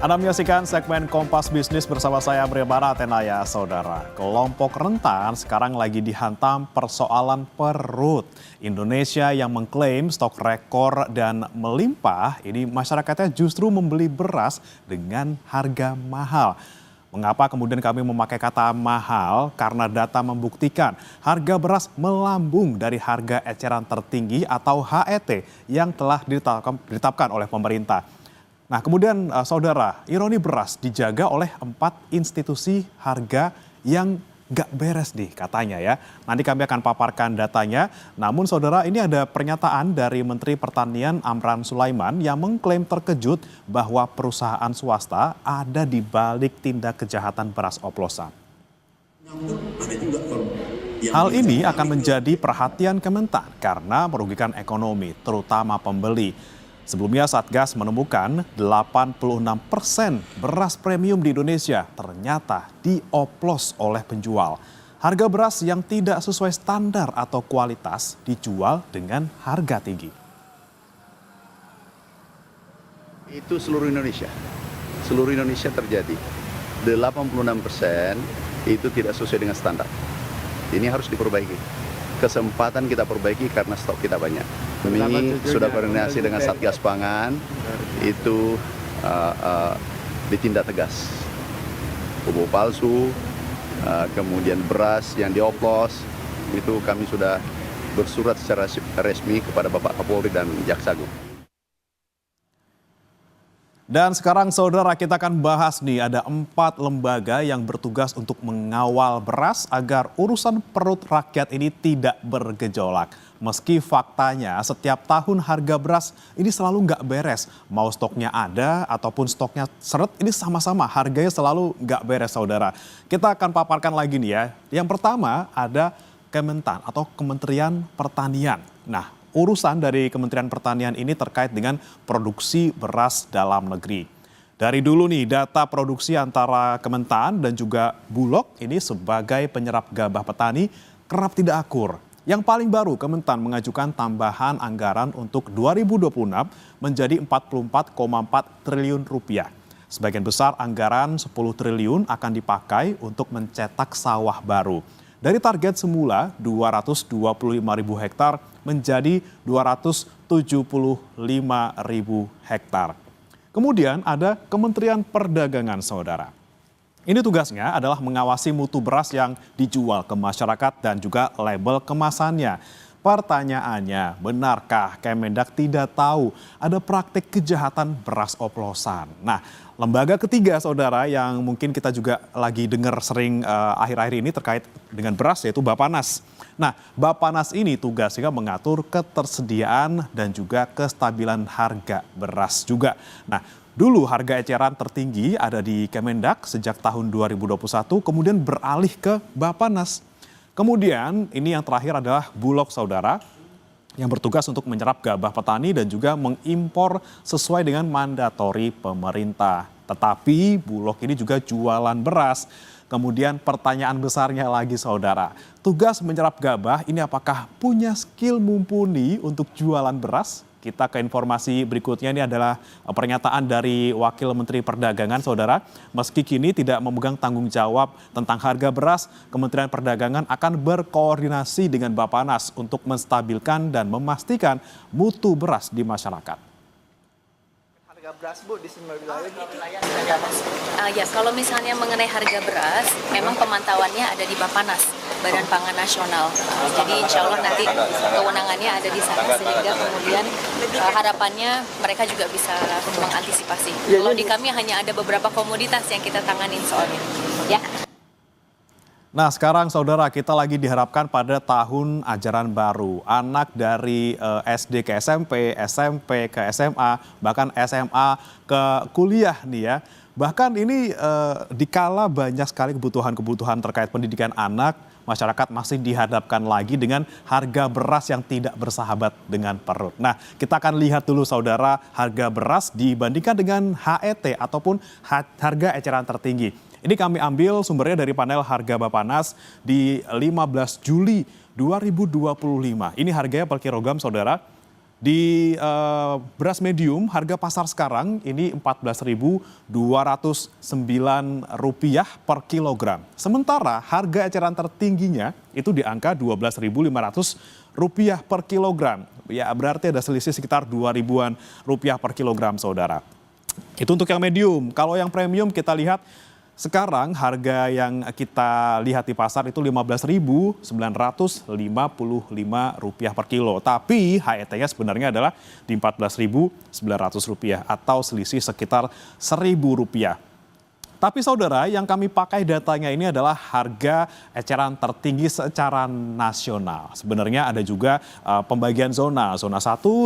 Anda menyaksikan segmen Kompas Bisnis bersama saya Brebara Tenaya, saudara. Kelompok rentan sekarang lagi dihantam persoalan perut. Indonesia yang mengklaim stok rekor dan melimpah, ini masyarakatnya justru membeli beras dengan harga mahal. Mengapa kemudian kami memakai kata mahal? Karena data membuktikan harga beras melambung dari harga eceran tertinggi atau HET yang telah ditetapkan oleh pemerintah. Nah kemudian saudara, ironi beras dijaga oleh 4 institusi harga yang gak beres nih katanya ya. Nanti kami akan paparkan datanya. Namun saudara, ini ada pernyataan dari Menteri Pertanian Amran Sulaiman yang mengklaim terkejut bahwa perusahaan swasta ada di balik tindak kejahatan beras oplosan. Hal ini akan menjadi perhatian Kementan karena merugikan ekonomi, terutama pembeli. Sebelumnya Satgas menemukan 86% beras premium di Indonesia ternyata dioplos oleh penjual. Harga beras yang tidak sesuai standar atau kualitas dijual dengan harga tinggi. Itu seluruh Indonesia terjadi. 86% itu tidak sesuai dengan standar. Ini harus diperbaiki. Kesempatan kita perbaiki karena stok kita banyak. Kami sudah koordinasi dengan Satgas Pangan, itu ditindak tegas. Pupuk palsu, kemudian beras yang dioplos, itu kami sudah bersurat secara resmi kepada Bapak Kapolri dan Jaksa Agung. Dan sekarang saudara, kita akan bahas nih, ada 4 lembaga yang bertugas untuk mengawal beras agar urusan perut rakyat ini tidak bergejolak. Meski faktanya setiap tahun harga beras ini selalu nggak beres. Mau stoknya ada ataupun stoknya seret, ini sama-sama harganya selalu nggak beres saudara. Kita akan paparkan lagi nih ya. Yang pertama ada Kementan atau Kementerian Pertanian. Nah, urusan dari Kementerian Pertanian ini terkait dengan produksi beras dalam negeri. Dari dulu nih data produksi antara Kementan dan juga Bulog ini sebagai penyerap gabah petani kerap tidak akur. Yang paling baru Kementan mengajukan tambahan anggaran untuk 2026 menjadi 44,4 triliun rupiah. Sebagian besar anggaran 10 triliun akan dipakai untuk mencetak sawah baru. Dari target semula 225.000 hektar menjadi 275.000 hektar. Kemudian ada Kementerian Perdagangan saudara. Ini tugasnya adalah mengawasi mutu beras yang dijual ke masyarakat dan juga label kemasannya. Pertanyaannya, benarkah Kemendak tidak tahu ada praktik kejahatan beras oplosan? Nah, lembaga ketiga saudara yang mungkin kita juga lagi dengar sering akhir-akhir ini terkait dengan beras yaitu Bappenas. Nah, Bappenas ini tugasnya mengatur ketersediaan dan juga kestabilan harga beras juga. Nah, dulu harga eceran tertinggi ada di Kemendak sejak tahun 2021 kemudian beralih ke Bappenas. Kemudian ini yang terakhir adalah Bulog saudara yang bertugas untuk menyerap gabah petani dan juga mengimpor sesuai dengan mandatori pemerintah. Tetapi Bulog ini juga jualan beras. Kemudian pertanyaan besarnya lagi saudara, tugas menyerap gabah ini apakah punya skill mumpuni untuk jualan beras? Kita ke informasi berikutnya, ini adalah pernyataan dari Wakil Menteri Perdagangan saudara. Meski kini tidak memegang tanggung jawab tentang harga beras, Kementerian Perdagangan akan berkoordinasi dengan Bappenas untuk menstabilkan dan memastikan mutu beras di masyarakat. Harga beras Bu di semua wilayah Ya, kalau misalnya mengenai harga beras, memang pemantauannya ada di Bappenas, Badan Pangan Nasional. Jadi insya Allah nanti kewenangannya ada di sana sehingga kemudian harapannya mereka juga bisa mengantisipasi. Kalau di kami hanya ada beberapa komoditas yang kita tanganin soalnya. Ya. Nah sekarang saudara, kita lagi diharapkan pada tahun ajaran baru. Anak dari SD ke SMP, SMP ke SMA, bahkan SMA ke kuliah nih ya. Bahkan ini dikala banyak sekali kebutuhan-kebutuhan terkait pendidikan anak, masyarakat masih dihadapkan lagi dengan harga beras yang tidak bersahabat dengan perut. Nah, kita akan lihat dulu saudara harga beras dibandingkan dengan HET ataupun harga eceran tertinggi. Ini kami ambil sumbernya dari panel harga Bappenas di 15 Juli 2025. Ini harganya per kilogram saudara Di beras medium harga pasar sekarang ini Rp14.209 per kilogram. Sementara harga eceran tertingginya itu di angka Rp12.500 per kilogram. Ya berarti ada selisih sekitar Rp2.000-an per kilogram, saudara. Itu untuk yang medium. Kalau yang premium kita lihat sekarang harga yang kita lihat di pasar itu Rp15.955 per kilo. Tapi HET-nya sebenarnya adalah di Rp14.900 atau selisih sekitar Rp1.000. Tapi saudara, yang kami pakai datanya ini adalah harga eceran tertinggi secara nasional. Sebenarnya ada juga pembagian zona 1,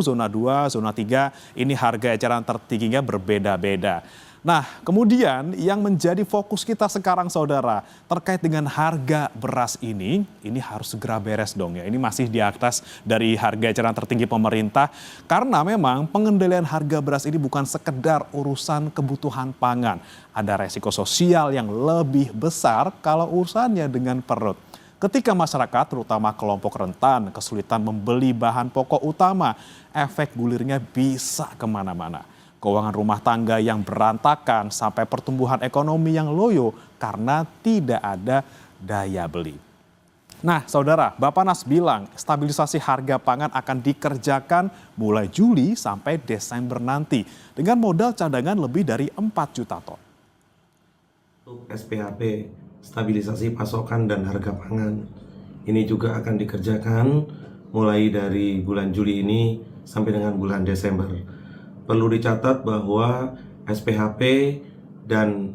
zona 2, zona 3. Ini harga eceran tertingginya berbeda-beda. Nah, kemudian yang menjadi fokus kita sekarang, saudara, terkait dengan harga beras ini harus segera beres dong ya. Ini masih di atas dari harga eceran tertinggi pemerintah, karena memang pengendalian harga beras ini bukan sekedar urusan kebutuhan pangan. Ada resiko sosial yang lebih besar kalau urusannya dengan perut. Ketika masyarakat, terutama kelompok rentan, kesulitan membeli bahan pokok utama, efek gulirnya bisa kemana-mana. Keuangan rumah tangga yang berantakan sampai pertumbuhan ekonomi yang loyo karena tidak ada daya beli. Nah, saudara, Bappenas bilang stabilisasi harga pangan akan dikerjakan mulai Juli sampai Desember nanti dengan modal cadangan lebih dari 4 juta ton. Untuk SPHP, stabilisasi pasokan dan harga pangan, ini juga akan dikerjakan mulai dari bulan Juli ini sampai dengan bulan Desember. Perlu dicatat bahwa SPHP dan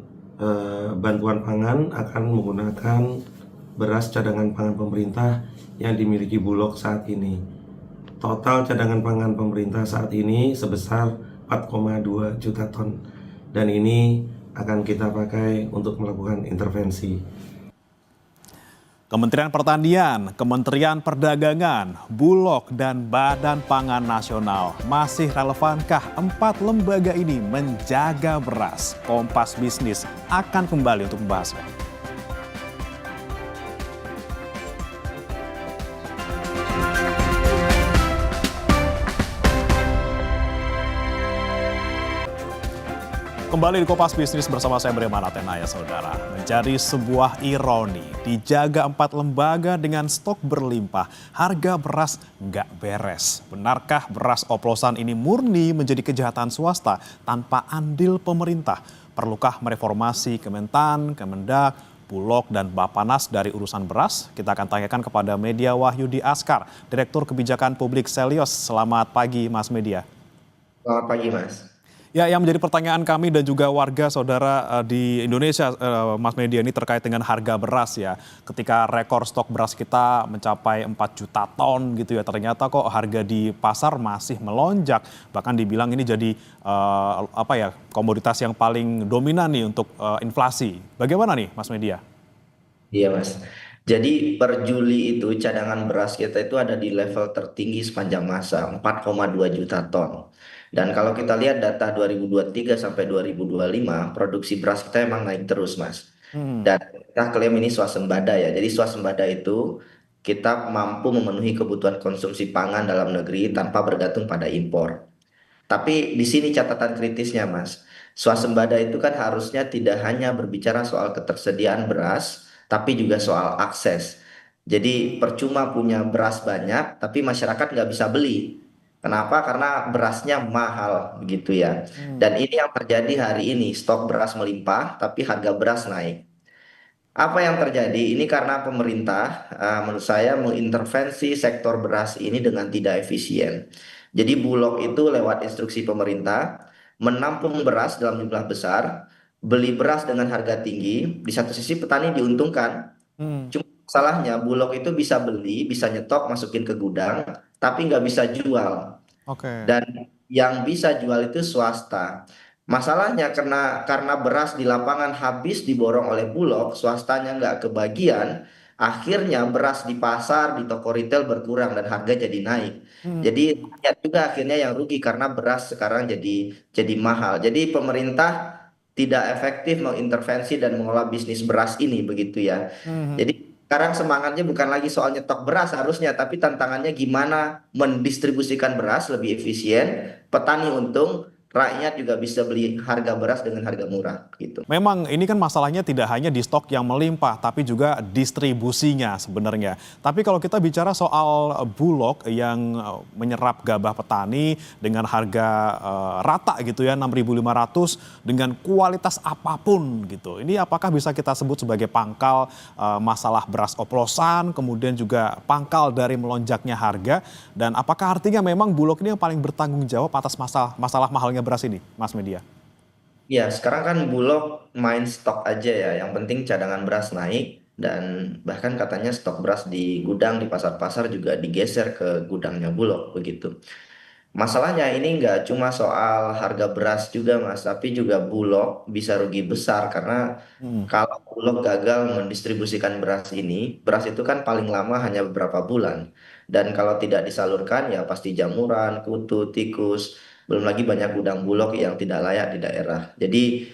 bantuan pangan akan menggunakan beras cadangan pangan pemerintah yang dimiliki Bulog saat ini. Total cadangan pangan pemerintah saat ini sebesar 4,2 juta ton. Dan ini akan kita pakai untuk melakukan intervensi. Kementerian Pertanian, Kementerian Perdagangan, Bulog, dan Badan Pangan Nasional. Masih relevankah 4 lembaga ini menjaga beras? Kompas Bisnis akan kembali untuk membahasnya. Kembali di Kompas Bisnis bersama saya Breman Atenaya, saudara. Menjadi sebuah ironi, dijaga 4 lembaga dengan stok berlimpah, harga beras nggak beres. Benarkah beras oplosan ini murni menjadi kejahatan swasta tanpa andil pemerintah? Perlukah mereformasi Kementan, Kemendak, Bulog, dan Bappenas dari urusan beras? Kita akan tanyakan kepada Media Wahyudi Askar, Direktur Kebijakan Publik Selyos. Selamat pagi, Mas Media. Selamat pagi, Mas. Ya, yang menjadi pertanyaan kami dan juga warga saudara di Indonesia, Mas Media, ini terkait dengan harga beras ya. Ketika rekor stok beras kita mencapai 4 juta ton gitu ya, ternyata kok harga di pasar masih melonjak. Bahkan dibilang ini jadi komoditas yang paling dominan nih untuk inflasi. Bagaimana nih, Mas Media? Iya, Mas. Jadi per Juli itu cadangan beras kita itu ada di level tertinggi sepanjang masa, 4,2 juta ton. Dan kalau kita lihat data 2023 sampai 2025, produksi beras kita emang naik terus, Mas. Dan kita klaim ini swasembada ya. Jadi swasembada itu kita mampu memenuhi kebutuhan konsumsi pangan dalam negeri tanpa bergantung pada impor. Tapi di sini catatan kritisnya, Mas. Swasembada itu kan harusnya tidak hanya berbicara soal ketersediaan beras, tapi juga soal akses. Jadi percuma punya beras banyak, tapi masyarakat nggak bisa beli. Kenapa? Karena berasnya mahal, begitu ya. Dan ini yang terjadi hari ini, stok beras melimpah, tapi harga beras naik. Apa yang terjadi? Ini karena pemerintah, menurut saya mengintervensi sektor beras ini dengan tidak efisien. Jadi Bulog itu lewat instruksi pemerintah menampung beras dalam jumlah besar, beli beras dengan harga tinggi. Di satu sisi petani diuntungkan. Cuma masalahnya Bulog itu bisa beli, bisa nyetok, masukin ke gudang, tapi nggak bisa jual. Oke. Dan yang bisa jual itu swasta. Masalahnya karena beras di lapangan habis diborong oleh Bulog, swastanya nggak kebagian, akhirnya beras di pasar, di toko retail berkurang dan harga jadi naik. Jadi rakyat juga akhirnya yang rugi karena beras sekarang jadi mahal. Jadi pemerintah tidak efektif mengintervensi dan mengelola bisnis beras ini, begitu ya. Jadi sekarang semangatnya bukan lagi soal nyetok beras harusnya, tapi tantangannya gimana mendistribusikan beras lebih efisien, petani untung, rakyat juga bisa beli harga beras dengan harga murah gitu. Memang ini kan masalahnya tidak hanya di stok yang melimpah, tapi juga distribusinya sebenarnya. Tapi kalau kita bicara soal Bulog yang menyerap gabah petani dengan harga rata gitu ya, 6.500 dengan kualitas apapun gitu. Ini apakah bisa kita sebut sebagai pangkal masalah beras oplosan, kemudian juga pangkal dari melonjaknya harga, dan apakah artinya memang Bulog ini yang paling bertanggung jawab atas masalah mahalnya beras ini, Mas Media? Ya, sekarang kan Bulog main stok aja ya. Yang penting cadangan beras naik dan bahkan katanya stok beras di gudang di pasar-pasar juga digeser ke gudangnya Bulog begitu. Masalahnya ini nggak cuma soal harga beras juga Mas, tapi juga Bulog bisa rugi besar karena Hmm. kalau Bulog gagal mendistribusikan beras ini, beras itu kan paling lama hanya beberapa bulan. Dan kalau tidak disalurkan ya pasti jamuran, kutu, tikus, belum lagi banyak gudang Bulog yang tidak layak di daerah. Jadi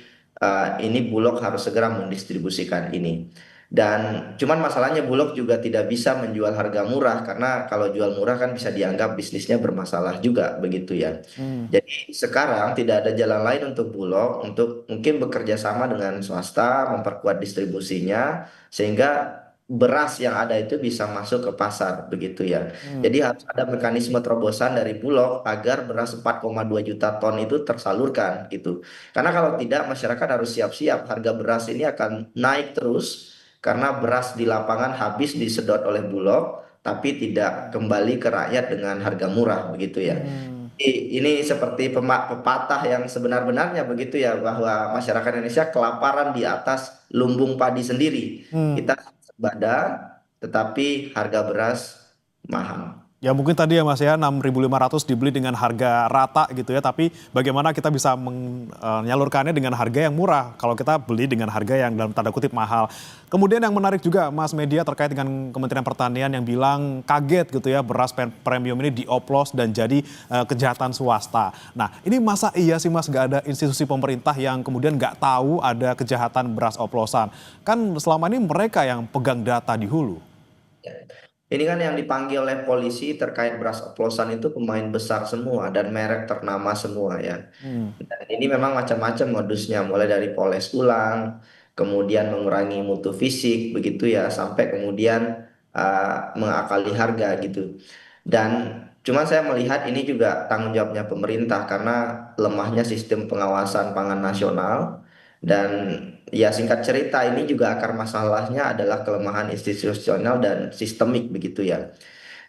ini Bulog harus segera mendistribusikan ini. Dan cuman masalahnya Bulog juga tidak bisa menjual harga murah karena kalau jual murah kan bisa dianggap bisnisnya bermasalah juga begitu ya. Hmm. Jadi sekarang tidak ada jalan lain untuk Bulog untuk mungkin bekerja sama dengan swasta memperkuat distribusinya sehingga beras yang ada itu bisa masuk ke pasar begitu ya. Hmm. Jadi harus ada mekanisme terobosan dari Bulog agar beras 4,2 juta ton itu tersalurkan gitu. Karena kalau tidak masyarakat harus siap-siap harga beras ini akan naik terus karena beras di lapangan habis disedot oleh Bulog tapi tidak kembali ke rakyat dengan harga murah begitu ya. Hmm. Ini seperti pepatah yang sebenar-benarnya begitu ya bahwa masyarakat Indonesia kelaparan di atas lumbung padi sendiri. Hmm. Kita sebada tetapi harga beras mahal. Ya mungkin tadi ya Mas ya 6.500 dibeli dengan harga rata gitu ya, tapi bagaimana kita bisa menyalurkannya dengan harga yang murah kalau kita beli dengan harga yang dalam tanda kutip mahal. Kemudian yang menarik juga Mas Media terkait dengan Kementerian Pertanian yang bilang kaget gitu ya beras premium ini dioplos dan jadi kejahatan swasta. Nah ini masa iya sih Mas nggak ada institusi pemerintah yang kemudian nggak tahu ada kejahatan beras oplosan? Kan selama ini mereka yang pegang data di hulu. Ini kan yang dipanggil oleh polisi terkait beras oplosan itu pemain besar semua dan merek ternama semua ya. Hmm. Dan ini memang macam-macam modusnya, mulai dari poles ulang, kemudian mengurangi mutu fisik, begitu ya, sampai kemudian mengakali harga gitu. Dan cuma saya melihat ini juga tanggung jawabnya pemerintah karena lemahnya sistem pengawasan pangan nasional dan ya singkat cerita ini juga akar masalahnya adalah kelemahan institusional dan sistemik begitu ya.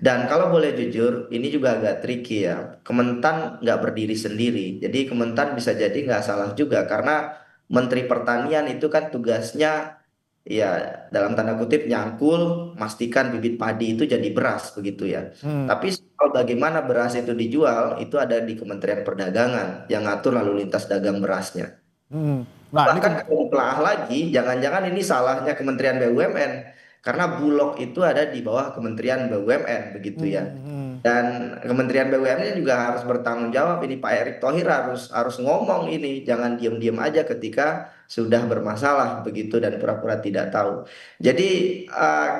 Dan kalau boleh jujur, ini juga agak tricky ya. Kementan nggak berdiri sendiri. Jadi Kementan bisa jadi nggak salah juga karena Menteri Pertanian itu kan tugasnya ya dalam tanda kutip nyangkul, pastikan bibit padi itu jadi beras begitu ya. Hmm. Tapi soal bagaimana beras itu dijual itu ada di Kementerian Perdagangan yang ngatur lalu lintas dagang berasnya. Hmm. Nah ini Bahkan kalau ditelaah lagi, jangan-jangan ini salahnya Kementerian BUMN karena Bulog itu ada di bawah Kementerian BUMN begitu ya. Hmm. Dan Kementerian BUMN juga harus bertanggung jawab ini Pak Erick Thohir harus ngomong ini, jangan diam-diam aja ketika sudah bermasalah begitu dan pura-pura tidak tahu. Jadi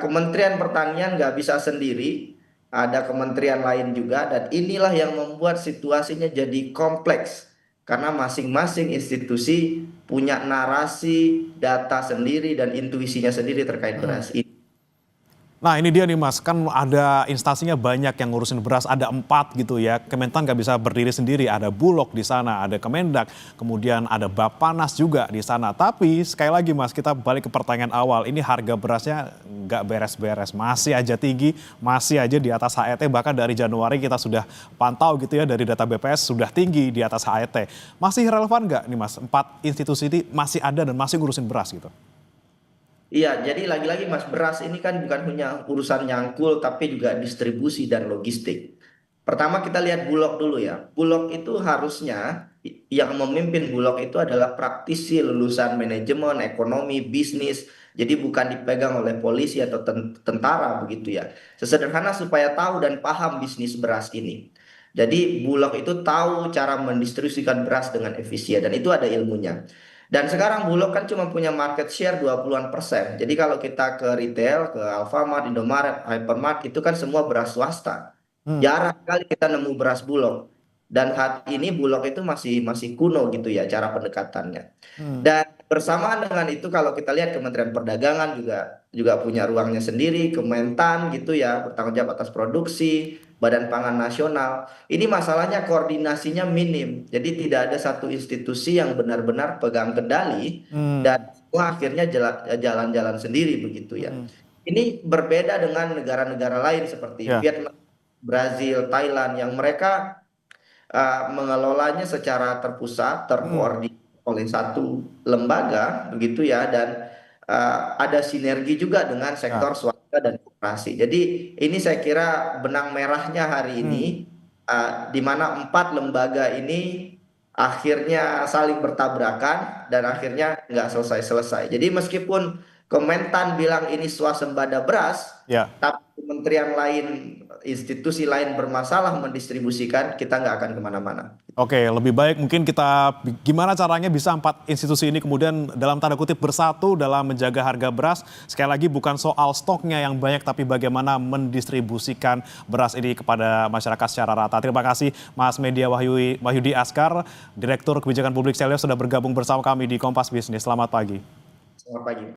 Kementerian Pertanian nggak bisa sendiri, ada kementerian lain juga dan inilah yang membuat situasinya jadi kompleks karena masing-masing institusi punya narasi, data sendiri dan intuisinya sendiri terkait beras ini. Nah ini dia nih Mas, kan ada instansinya banyak yang ngurusin beras, ada 4 gitu ya. Kementan nggak bisa berdiri sendiri, ada Bulog di sana, ada Kemendak, kemudian ada Bappenas juga di sana. Tapi sekali lagi Mas, kita balik ke pertanyaan awal, ini harga berasnya nggak beres-beres, masih aja tinggi, masih aja di atas HET, bahkan dari Januari kita sudah pantau gitu ya, dari data BPS sudah tinggi di atas HET. Masih relevan nggak nih Mas, 4 institusi ini masih ada dan masih ngurusin beras gitu? Iya, jadi lagi-lagi Mas, beras ini kan bukan hanya urusan nyangkul tapi juga distribusi dan logistik. Pertama kita lihat Bulog dulu ya. Bulog itu harusnya yang memimpin Bulog itu adalah praktisi lulusan manajemen, ekonomi, bisnis. Jadi bukan dipegang oleh polisi atau tentara begitu ya. Sesederhana supaya tahu dan paham bisnis beras ini. Jadi Bulog itu tahu cara mendistribusikan beras dengan efisien dan itu ada ilmunya. Dan sekarang Bulog kan cuma punya market share 20-an%. Jadi kalau kita ke retail, ke Alfamart, Indomaret, Hypermart, itu kan semua beras swasta. Jarang sekali kita nemu beras Bulog. Dan hari ini Bulog itu masih kuno gitu ya cara pendekatannya. Dan bersamaan dengan itu kalau kita lihat Kementerian Perdagangan juga punya ruangnya sendiri, Kementan gitu ya, bertanggung jawab atas produksi, Badan Pangan Nasional. Ini masalahnya koordinasinya minim. Jadi tidak ada satu institusi yang benar-benar pegang kendali dan semua akhirnya jalan-jalan sendiri begitu ya. Ini berbeda dengan negara-negara lain seperti Vietnam, Brazil, Thailand yang mereka mengelolanya secara terpusat, terkoordinir oleh satu lembaga begitu ya, dan ada sinergi juga dengan sektor swasta dan koperasi. Jadi ini saya kira benang merahnya hari ini di mana 4 lembaga ini akhirnya saling bertabrakan dan akhirnya nggak selesai-selesai. Jadi meskipun Kementan bilang ini swasembada beras, tapi kementerian lain, institusi lain bermasalah mendistribusikan, kita nggak akan kemana-mana. Oke, lebih baik mungkin kita gimana caranya bisa 4 institusi ini kemudian dalam tanda kutip bersatu dalam menjaga harga beras. Sekali lagi bukan soal stoknya yang banyak, tapi bagaimana mendistribusikan beras ini kepada masyarakat secara rata. Terima kasih Mas Media Wahyudi Askar, Direktur Kebijakan Publik Selyo sudah bergabung bersama kami di Kompas Bisnis. Selamat pagi. Selamat pagi.